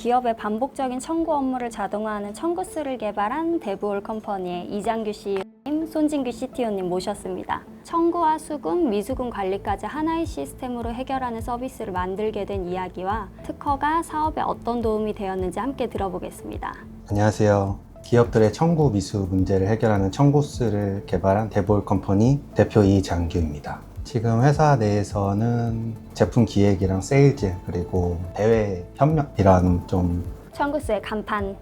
기업의 반복적인 청구 업무를 자동화하는 청구스를 개발한 데브올 컴퍼니의 이장규 CEO님, 손진규 CTO님 모셨습니다. 청구와 수금, 미수금 관리까지 하나의 시스템으로 해결하는 서비스를 만들게 된 이야기와 특허가 사업에 어떤 도움이 되었는지 함께 들어보겠습니다. 안녕하세요. 기업들의 청구 미수 문제를 해결하는 청구스를 개발한 데브올 컴퍼니 대표 이장규입니다. 지금 회사 내에서는 제품 기획이랑 세일즈 그리고 대외 협력 이런 좀 청구스의 간판.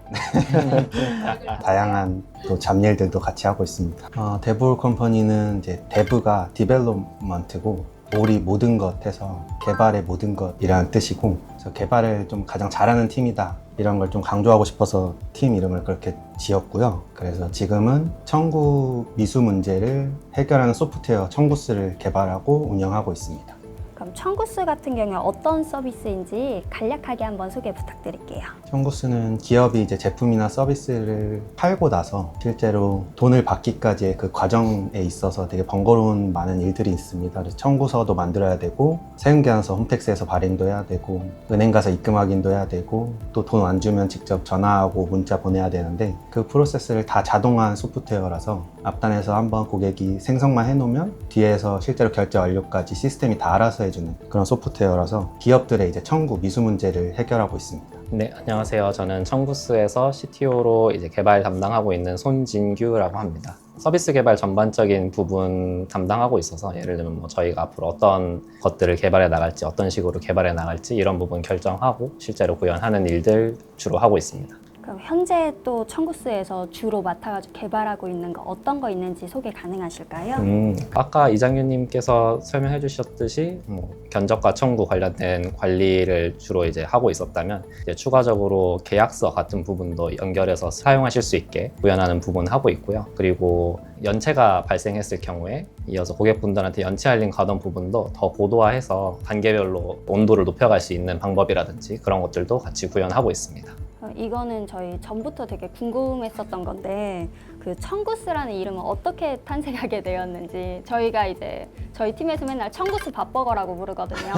다양한 또 잡일들도 같이 하고 있습니다. 데브올 컴퍼니는 이제 데브가 디벨롭먼트고 올이 모든 것 해서 개발의 모든 것이라는 뜻이고, 그래서 개발을 좀 가장 잘하는 팀이다 이런 걸 좀 강조하고 싶어서 팀 이름을 그렇게 지었고요. 그래서 지금은 청구 미수 문제를 해결하는 소프트웨어 청구스를 개발하고 운영하고 있습니다. 그럼 청구스 같은 경우에 어떤 서비스인지 간략하게 한번 소개 부탁드릴게요. 청구스는 기업이 이제 제품이나 서비스를 팔고 나서 실제로 돈을 받기까지의 그 과정에 있어서 되게 번거로운 많은 일들이 있습니다. 그래서 청구서도 만들어야 되고, 세금계산서 홈택스에서 발행도 해야 되고, 은행 가서 입금 확인도 해야 되고, 또 돈 안 주면 직접 전화하고 문자 보내야 되는데, 그 프로세스를 다 자동화한 소프트웨어라서 앞단에서 한번 고객이 생성만 해놓으면 뒤에서 실제로 결제 완료까지 시스템이 다 알아서 해주는 그런 소프트웨어라서 기업들의 이제 청구 미수 문제를 해결하고 있습니다. 네, 안녕하세요. 저는 청구스에서 CTO로 이제 개발 담당하고 있는 손진규라고 합니다. 서비스 개발 전반적인 부분 담당하고 있어서, 예를 들면 뭐 저희가 앞으로 어떤 것들을 개발해 나갈지, 어떤 식으로 개발해 나갈지 이런 부분 결정하고 실제로 구현하는 일들 주로 하고 있습니다. 그럼 현재 또 청구스에서 주로 맡아가지고 개발하고 있는 거 어떤 거 있는지 소개 가능하실까요? 아까 이장규님께서 설명해 주셨듯이 견적과 청구 관련된 관리를 주로 이제 하고 있었다면, 이제 추가적으로 계약서 같은 부분도 연결해서 사용하실 수 있게 구현하는 부분 하고 있고요. 그리고 연체가 발생했을 경우에 이어서 고객분들한테 연체 알림 가던 부분도 더 고도화해서 단계별로 온도를 높여갈 수 있는 방법이라든지 그런 것들도 같이 구현하고 있습니다. 이거는 저희 전부터 되게 궁금했었던 건데, 그 청구스라는 이름은 어떻게 탄생하게 되었는지. 저희가 이제 저희 팀에서 맨날 청구스 밥버거라고 부르거든요.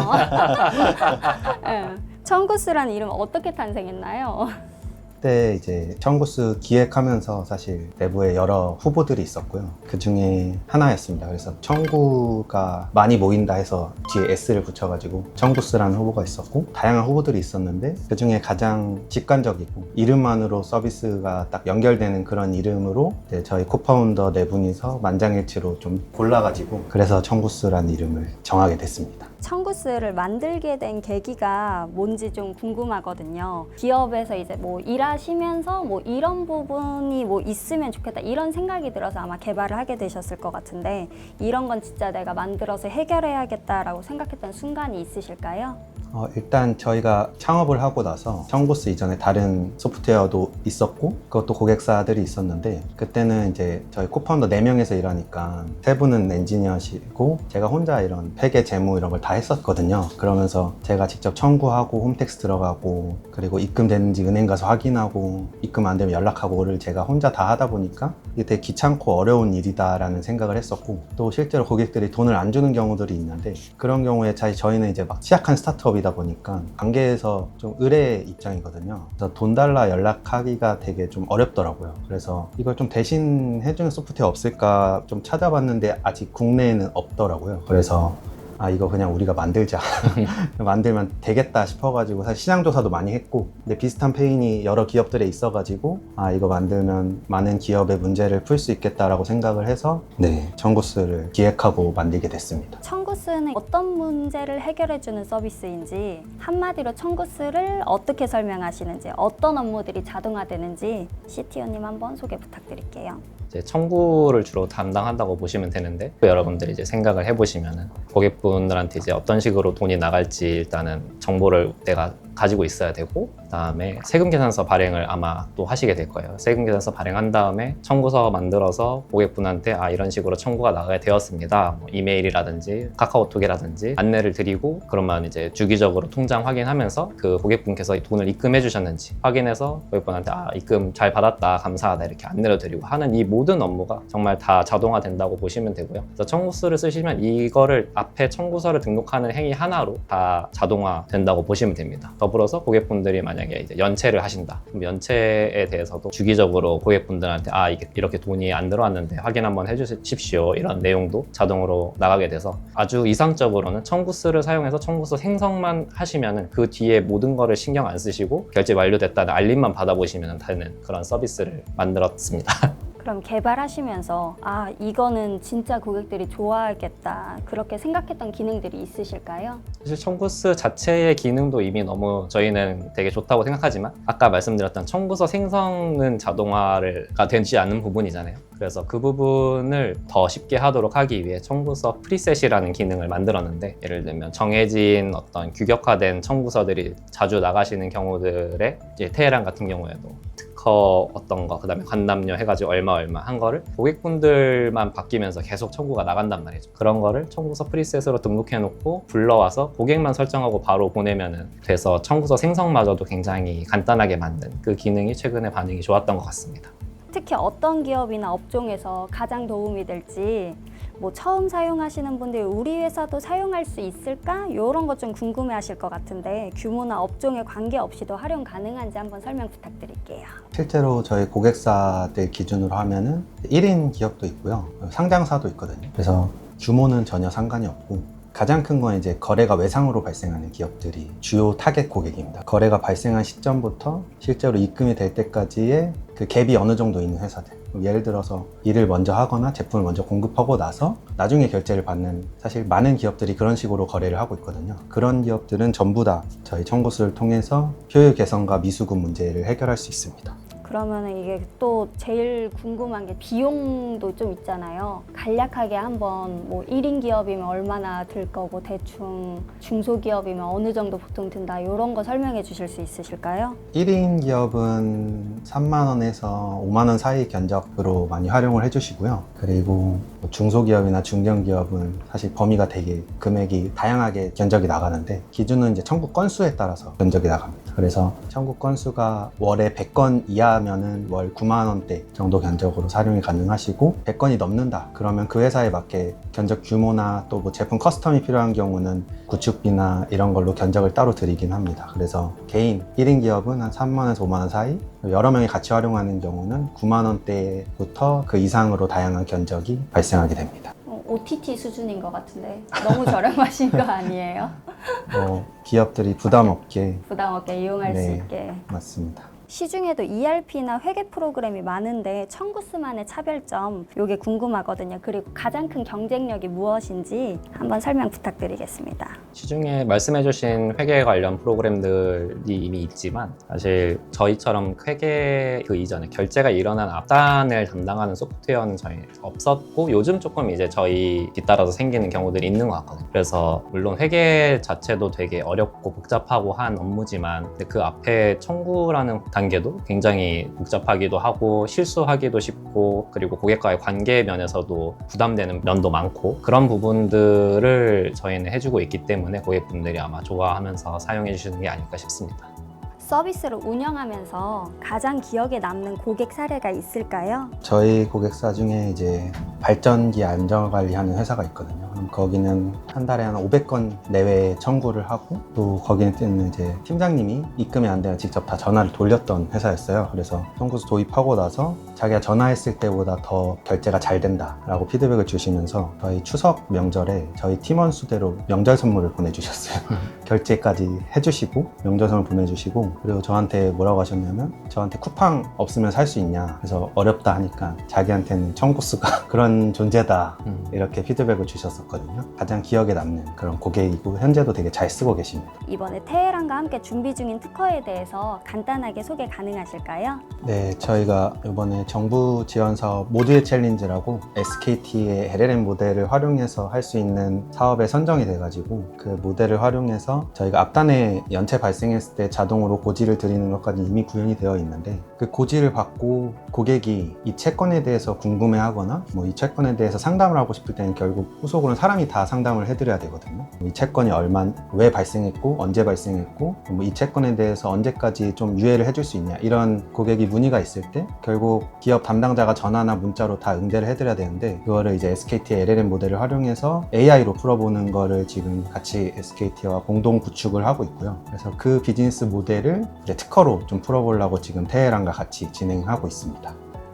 네. 청구스라는 이름은 어떻게 탄생했나요? 그때 이제 청구스 기획하면서 사실 내부에 여러 후보들이 있었고요. 그 중에 하나였습니다. 그래서 청구가 많이 모인다 해서 뒤에 S를 붙여가지고 청구스라는 후보가 있었고, 다양한 후보들이 있었는데 그 중에 가장 직관적이고 이름만으로 서비스가 딱 연결되는 그런 이름으로 이제 저희 코파운더 네 분이서 만장일치로 좀 골라가지고 그래서 청구스라는 이름을 정하게 됐습니다. 청구스를 만들게 된 계기가 뭔지 좀 궁금하거든요. 기업에서 이제 뭐 일하시면서 뭐 이런 부분이 뭐 있으면 좋겠다 이런 생각이 들어서 아마 개발을 하게 되셨을 것 같은데, 이런 건 진짜 내가 만들어서 해결해야겠다라고 생각했던 순간이 있으실까요? 일단 저희가 창업을 하고 나서 청구스 이전에 다른 소프트웨어도 있었고 그것도 고객사들이 있었는데, 그때는 이제 저희 코파운더 4명에서 일하니까 3분은 엔지니어시고 제가 혼자 이런 회계 재무 이런 걸 다 했었거든요. 그러면서 제가 직접 청구하고 홈택스 들어가고, 그리고 입금됐는지 은행 가서 확인하고, 입금 안 되면 연락하고를 제가 혼자 다 하다 보니까 이게 되게 귀찮고 어려운 일이다라는 생각을 했었고, 또 실제로 고객들이 돈을 안 주는 경우들이 있는데, 그런 경우에 저희는 이제 막 시작한 스타트업이다 보니까 관계에서 좀 의뢰 입장이거든요. 그래서 돈 달라 연락하기가 되게 좀 어렵더라고요. 그래서 이걸 좀 대신 해주는 소프트웨어 없을까 좀 찾아봤는데 아직 국내에는 없더라고요. 그래서 이거 그냥 우리가 만들자. 만들면 되겠다 싶어가지고 사실 시장조사도 많이 했고, 근데 비슷한 페인이 여러 기업들에 있어가지고 이거 만들면 많은 기업의 문제를 풀 수 있겠다라고 생각을 해서 청구스를 기획하고 만들게 됐습니다. 청구스는 어떤 문제를 해결해주는 서비스인지, 한마디로 청구스를 어떻게 설명하시는지, 어떤 업무들이 자동화되는지 CTO님 한번 소개 부탁드릴게요. 이제 청구를 주로 담당한다고 보시면 되는데, 여러분들이 이제 생각을 해보시면은 고객분들한테 이제 어떤 식으로 돈이 나갈지 일단은 정보를 내가 가지고 있어야 되고, 그다음에 세금계산서 발행을 아마 또 하시게 될 거예요. 세금계산서 발행한 다음에 청구서 만들어서 고객분한테 이런 식으로 청구가 나가게 되었습니다. 뭐 이메일이라든지 카카오톡이라든지 안내를 드리고, 그러면 이제 주기적으로 통장 확인하면서 그 고객분께서 돈을 입금해 주셨는지 확인해서 고객분한테 입금 잘 받았다, 감사하다 이렇게 안내를 드리고 하는 이 모든 모든 업무가 정말 다 자동화된다고 보시면 되고요. 그래서 청구서를 쓰시면 이거를 앞에 청구서를 등록하는 행위 하나로 다 자동화된다고 보시면 됩니다. 더불어서 고객분들이 만약에 이제 연체를 하신다. 그럼 연체에 대해서도 주기적으로 고객분들한테 이게 이렇게 돈이 안 들어왔는데 확인 한번 해주십시오. 이런 내용도 자동으로 나가게 돼서 아주 이상적으로는 청구서를 사용해서 청구서 생성만 하시면은 그 뒤에 모든 거를 신경 안 쓰시고 결제 완료됐다는 알림만 받아보시면 되는 그런 서비스를 만들었습니다. 그럼 개발하시면서 이거는 진짜 고객들이 좋아하겠다 그렇게 생각했던 기능들이 있으실까요? 사실 청구서 자체의 기능도 이미 너무 저희는 되게 좋다고 생각하지만 아까 말씀드렸던 청구서 생성은 자동화가 되지 않는 부분이잖아요. 그래서 그 부분을 더 쉽게 하도록 하기 위해 청구서 프리셋이라는 기능을 만들었는데, 예를 들면 정해진 어떤 규격화된 청구서들이 자주 나가시는 경우들에 이제 테헤란 같은 경우에도 특허 어떤 거, 그다음에 관담료 해가지고 얼마 한 거를 고객분들만 바뀌면서 계속 청구가 나간단 말이죠. 그런 거를 청구서 프리셋으로 등록해놓고 불러와서 고객만 설정하고 바로 보내면 돼서 청구서 생성마저도 굉장히 간단하게 만든 그 기능이 최근에 반응이 좋았던 것 같습니다. 특히 어떤 기업이나 업종에서 가장 도움이 될지, 뭐 처음 사용하시는 분들이 우리 회사도 사용할 수 있을까? 이런 것 좀 궁금해하실 것 같은데 규모나 업종에 관계없이도 활용 가능한지 한번 설명 부탁드릴게요. 실제로 저희 고객사들 기준으로 하면은 1인 기업도 있고요, 상장사도 있거든요. 그래서 규모는 전혀 상관이 없고, 가장 큰 건 이제 거래가 외상으로 발생하는 기업들이 주요 타겟 고객입니다. 거래가 발생한 시점부터 실제로 입금이 될 때까지의 그 갭이 어느 정도 있는 회사들. 예를 들어서 일을 먼저 하거나 제품을 먼저 공급하고 나서 나중에 결제를 받는, 사실 많은 기업들이 그런 식으로 거래를 하고 있거든요. 그런 기업들은 전부 다 저희 청구서를 통해서 효율 개선과 미수금 문제를 해결할 수 있습니다. 그러면 이게 또 제일 궁금한 게 비용도 좀 있잖아요. 간략하게 한번 뭐 1인 기업이면 얼마나 들 거고 대충 중소기업이면 어느 정도 보통 든다 이런 거 설명해 주실 수 있으실까요? 1인 기업은 3만 원에서 5만 원 사이 견적으로 많이 활용을 해주시고요. 그리고 중소기업이나 중견기업은 사실 범위가 되게 금액이 다양하게 견적이 나가는데, 기준은 이제 청구 건수에 따라서 견적이 나갑니다. 그래서 청구 건수가 월에 100건 이하면은 월 9만 원대 정도 견적으로 사용이 가능하시고, 100건이 넘는다 그러면 그 회사에 맞게 견적 규모나 또 뭐 제품 커스텀이 필요한 경우는 구축비나 이런 걸로 견적을 따로 드리긴 합니다. 그래서 개인 1인 기업은 한 3만 원에서 5만 원 사이, 여러 명이 같이 활용하는 경우는 9만 원대부터 그 이상으로 다양한 견적이 발생하게 됩니다. OTT 수준인 것 같은데 너무 저렴하신 거 아니에요? 기업들이 부담 없게 부담 없게 이용할 수 네, 있게. 맞습니다. 시중에도 ERP나 회계 프로그램이 많은데 청구스만의 차별점, 이게 궁금하거든요. 그리고 가장 큰 경쟁력이 무엇인지 한번 설명 부탁드리겠습니다. 시중에 말씀해주신 회계 관련 프로그램들이 이미 있지만, 사실 저희처럼 회계 그 이전에 결제가 일어난 앞단을 담당하는 소프트웨어는 저희 없었고, 요즘 조금 이제 저희 뒤따라서 생기는 경우들이 있는 것 같거든요. 그래서 물론 회계 자체도 되게 어렵고 복잡하고 한 업무지만, 근데 그 앞에 청구라는 단계도 굉장히 복잡하기도 하고 실수하기도 쉽고, 그리고 고객과의 관계 면에서도 부담되는 면도 많고, 그런 부분들을 저희는 해주고 있기 때문에 고객분들이 아마 좋아하면서 사용해 주시는 게 아닐까 싶습니다. 서비스를 운영하면서 가장 기억에 남는 고객 사례가 있을까요? 저희 고객사 중에 이제 발전기 안전 관리하는 회사가 있거든요. 그럼 거기는 한 달에 한 500건 내외 청구를 하고, 또 거기는 이제 팀장님이 입금이 안 되면 직접 다 전화를 돌렸던 회사였어요. 그래서 청구서 도입하고 나서 자기가 전화했을 때보다 더 결제가 잘 된다라고 피드백을 주시면서 저희 추석 명절에 저희 팀원 수대로 명절 선물을 보내주셨어요. 결제까지 해주시고 명절 선물 보내주시고, 그리고 저한테 뭐라고 하셨냐면, 저한테 쿠팡 없으면 살 수 있냐, 그래서 어렵다 하니까 자기한테는 청구스가 그런 존재다 이렇게 피드백을 주셨었거든요. 가장 기억에 남는 그런 고객이고, 현재도 되게 잘 쓰고 계십니다. 이번에 테헤란과 함께 준비 중인 특허에 대해서 간단하게 소개 가능하실까요? 네, 저희가 이번에 정부 지원 사업 모두의 챌린지라고 SKT의 LLM 모델을 활용해서 할 수 있는 사업에 선정이 돼가지고, 그 모델을 활용해서 나서 저희가 앞단에 연체 발생했을 때 자동으로 고지를 드리는 것까지 이미 구현이 되어 있는데, 그 고지를 받고 고객이 이 채권에 대해서 궁금해하거나 뭐 이 채권에 대해서 상담을 하고 싶을 때는 결국 후속으로는 사람이 다 상담을 해드려야 되거든요. 이 채권이 왜 발생했고 언제 발생했고 뭐 이 채권에 대해서 언제까지 좀 유예를 해줄 수 있냐, 이런 고객이 문의가 있을 때 결국 기업 담당자가 전화나 문자로 다 응대를 해드려야 되는데, 그거를 이제 SKT의 LLM 모델을 활용해서 AI로 풀어보는 거를 지금 같이 SKT와 공동 구축을 하고 있고요. 그래서 그 비즈니스 모델을 이제 특허로 좀 풀어보려고 지금 테헤란과 같이 진행하고 있습니다.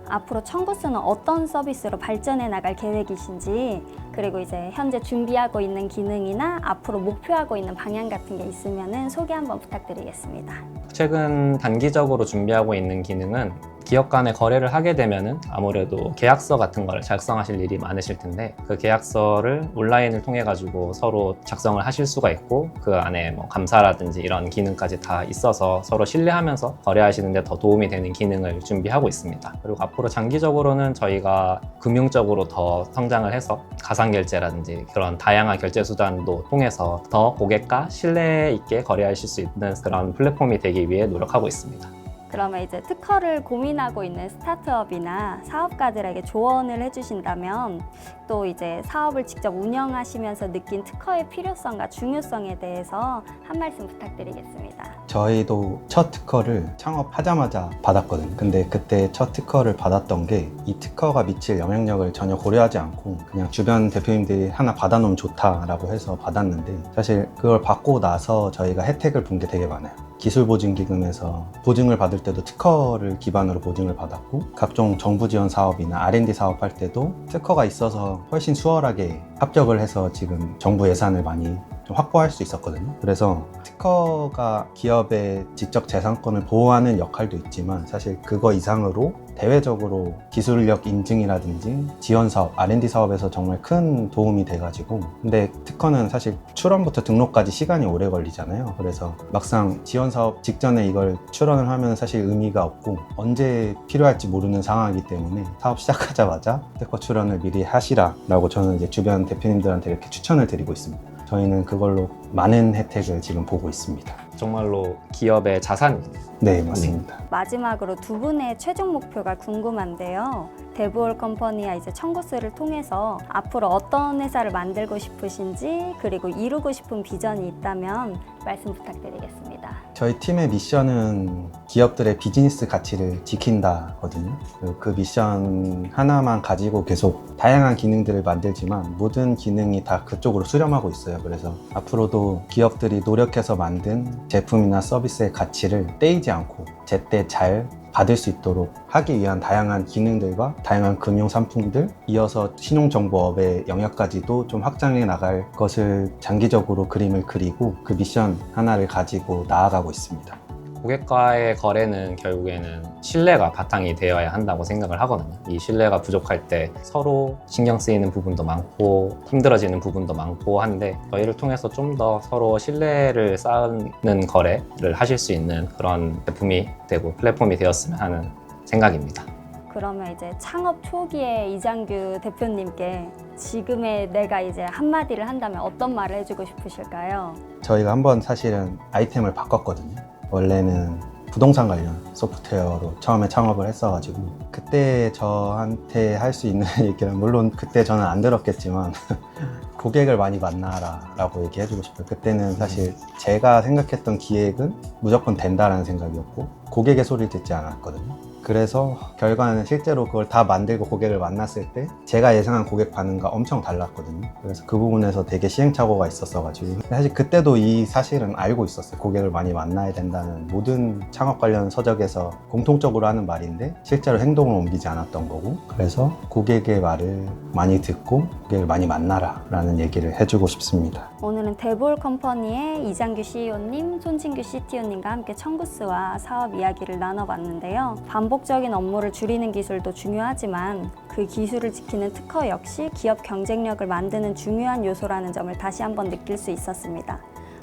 앞으로 청구스는 어떤 서비스로 발전해 나갈 계획이신지, 그리고 이제 현재 준비하고 있는 기능이나 앞으로 목표하고 있는 방향 같은 게 있으면 소개 한번 부탁드리겠습니다. 최근 단기적으로 준비하고 있는 기능은 기업 간의 거래를 하게 되면은 아무래도 계약서 같은 걸 작성하실 일이 많으실 텐데, 그 계약서를 온라인을 통해 가지고 서로 작성을 하실 수가 있고, 그 안에 뭐 감사라든지 이런 기능까지 다 있어서 서로 신뢰하면서 거래하시는 데 더 도움이 되는 기능을 준비하고 있습니다. 그리고 앞으로 장기적으로는 저희가 금융적으로 더 성장을 해서 가상결제라든지 그런 다양한 결제 수단도 통해서 더 고객과 신뢰 있게 거래하실 수 있는 그런 플랫폼이 되기 위해 노력하고 있습니다. 그러면 이제 특허를 고민하고 있는 스타트업이나 사업가들에게 조언을 해주신다면, 또 이제 사업을 직접 운영하시면서 느낀 특허의 필요성과 중요성에 대해서 한 말씀 부탁드리겠습니다. 저희도 첫 특허를 창업하자마자 받았거든요. 근데 그때 첫 특허를 받았던 게 이 특허가 미칠 영향력을 전혀 고려하지 않고 그냥 주변 대표님들이 하나 받아놓으면 좋다라고 해서 받았는데, 사실 그걸 받고 나서 저희가 혜택을 본 게 되게 많아요. 기술보증기금에서 보증을 받을 때도 특허를 기반으로 보증을 받았고, 각종 정부 지원 사업이나 R&D 사업할 때도 특허가 있어서 훨씬 수월하게 합격을 해서 지금 정부 예산을 많이 좀 확보할 수 있었거든요. 그래서 특허가 기업의 지적 재산권을 보호하는 역할도 있지만, 사실 그거 이상으로 대외적으로 기술력 인증이라든지 지원 사업, R&D 사업에서 정말 큰 도움이 돼가지고, 근데 특허는 사실 출원부터 등록까지 시간이 오래 걸리잖아요. 그래서 막상 지원 사업 직전에 이걸 출원을 하면 사실 의미가 없고, 언제 필요할지 모르는 상황이기 때문에 사업 시작하자마자 특허 출원을 미리 하시라라고 저는 이제 주변 대표님들한테 이렇게 추천을 드리고 있습니다. 저희는 그걸로 많은 혜택을 지금 보고 있습니다. 정말로 기업의 자산입니다. 네, 맞습니다. 마지막으로 두 분의 최종 목표가 궁금한데요. 데브올 컴퍼니와 이제 청구스를 통해서 앞으로 어떤 회사를 만들고 싶으신지, 그리고 이루고 싶은 비전이 있다면 말씀 부탁드리겠습니다. 저희 팀의 미션은 기업들의 비즈니스 가치를 지킨다거든요. 그 미션 하나만 가지고 계속 다양한 기능들을 만들지만 모든 기능이 다 그쪽으로 수렴하고 있어요. 그래서 앞으로도 기업들이 노력해서 만든 제품이나 서비스의 가치를 떼이지 않고 제때 잘 받을 수 있도록 하기 위한 다양한 기능들과 다양한 금융 상품들, 이어서 신용정보업의 영역까지도 좀 확장해 나갈 것을 장기적으로 그림을 그리고 그 미션 하나를 가지고 나아가고 있습니다. 고객과의 거래는 결국에는 신뢰가 바탕이 되어야 한다고 생각을 하거든요. 이 신뢰가 부족할 때 서로 신경 쓰이는 부분도 많고 힘들어지는 부분도 많고 한데, 저희를 통해서 좀 더 서로 신뢰를 쌓는 거래를 하실 수 있는 그런 제품이 되고 플랫폼이 되었으면 하는 생각입니다. 그러면 이제 창업 초기에 이장규 대표님께 지금의 내가 이제 한마디를 한다면 어떤 말을 해주고 싶으실까요? 저희가 한번 사실은 아이템을 바꿨거든요. 원래는 부동산 관련 소프트웨어로 처음에 창업을 했어가지고, 그때 저한테 할 수 있는 얘기는, 물론 그때 저는 안 들었겠지만 고객을 많이 만나라 라고 얘기해주고 싶어요. 그때는 사실 제가 생각했던 기획은 무조건 된다라는 생각이었고 고객의 소리를 듣지 않았거든요. 그래서 결과는 실제로 그걸 다 만들고 고객을 만났을 때 제가 예상한 고객 반응과 엄청 달랐거든요. 그래서 그 부분에서 되게 시행착오가 있었어가지고, 사실 그때도 이 사실은 알고 있었어요. 고객을 많이 만나야 된다는, 모든 창업 관련 서적에서 공통적으로 하는 말인데 실제로 행동을 옮기지 않았던 거고, 그래서 고객의 말을 많이 듣고 고객을 많이 만나라 라는 얘기를 해주고 싶습니다. 오늘은 데브올 컴퍼니의 이장규 CEO님, 손진규 CTO님과 함께 청구스와 사업 이야기를 나눠봤는데요. 반복적인 업무를 줄이는 기술도 중요하지만 그 기술을 지키는 특허 역시 기업 경쟁력을 만드는 중요한 요소라는 점을 다시 한번 느낄 수 있었습니다.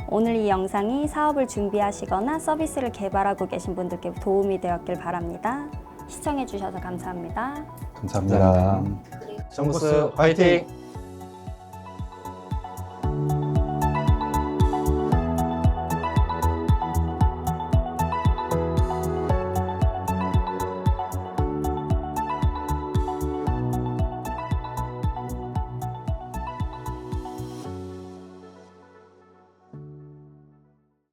오늘 이 영상이 사업을 준비하시거나 서비스를 개발하고 계신 분들께 도움이 되었길 바랍니다. 시청해주셔서 감사합니다. 감사합니다. 청구스 화이팅!